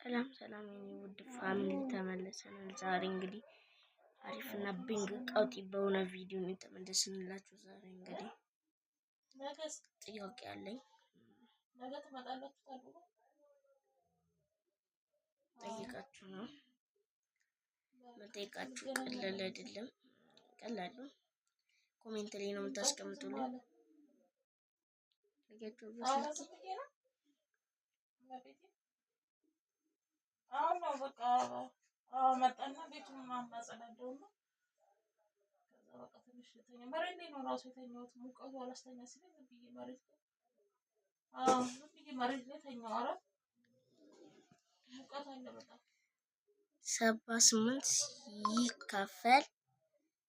ሰላም ሰላም የኔ ውድ ፋሚሊ ተመለሰናል። ዛሬ እንግዲህ አሪፍና ቢንግ ቀውጢ በሆነ ቪዲዮ ነው የተመለስንላችሁ። ዛሬ እንግዲህ ጥያቄ አለኝ ጠይቃችሁ ነው መጠይቃችሁ። ቀላል አይደለም፣ ቀላል ነው። ኮሜንት ላይ ነው የምታስቀምጡልኝ። አሁን ነው በቃ መጣና ቤቱን ማማጸዳደውና ከዛ በቃ ትንሽ ልተኛ። መሬት ላይ ነው ራሱ የተኛሁት። ሙቀቱ አላስተኛ ሲለኝ ዝም ብዬ መሬት ላይ ዝም ብዬ መሬት ላይ ተኛሁ። ኧረ ሙቀት አለ በጣም። 78 ይካፈል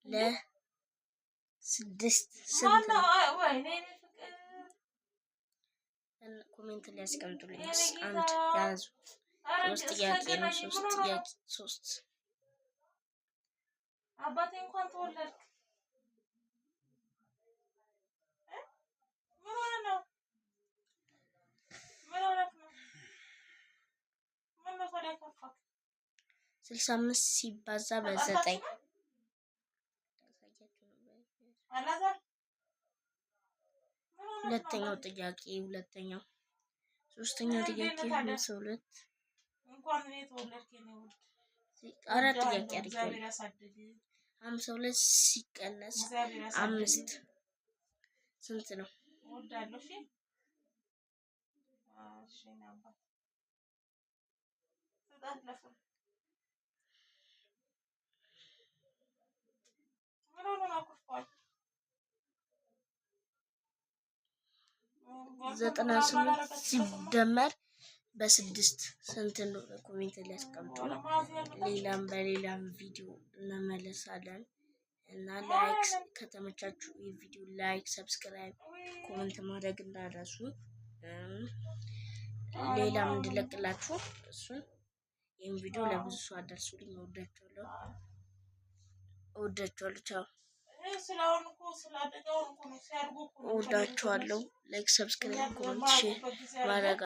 ለ6 ስንት ነው? ወይኔ ፍቅር ኮሜንት ላይ አስቀምጡልኝ። አንድ ያዙ። 3 ጥያቄ ነው። 3 ጥያቄ 3 አባቴ እንኳን ተወለድክ። ምን ሆነ ነው? ምን ሆነ ነው? ምን ነው ታዲያ ከፋክ? 65 ሲባዛ በ9 ሁለተኛው ጥያቄ ሁለተኛው ሶስተኛው ጥያቄ 52 እንኳን እኔ ተወለድክ ነው። አራት ጥያቄ አድርገው 52 ሲቀነስ 5 ስንት ነው? ወዳለሁ። እሺ እሺ ነበር ተጣለፈ። ምን ሆነ ነው አኩርፋል? 98 ሲደመር በ6 ስንት ነው? ኮሜንት ላይ አስቀምጡ። ሌላም በሌላም ቪዲዮ እንመለሳለን እና ላይክ ከተመቻችሁ የቪዲዮ ላይክ፣ ሰብስክራይብ፣ ኮሜንት ማድረግ እንዳትረሱ። ሌላም እንድለቅላችሁ እሱን ይሄን ቪዲዮ ለብዙ ሰው አድርሱልኝ። እወዳችኋለሁ። ቻው። እወዳችኋለሁ። ላይክ፣ ሰብስክራይብ፣ ኮሜንት፣ ሼር ማድረግ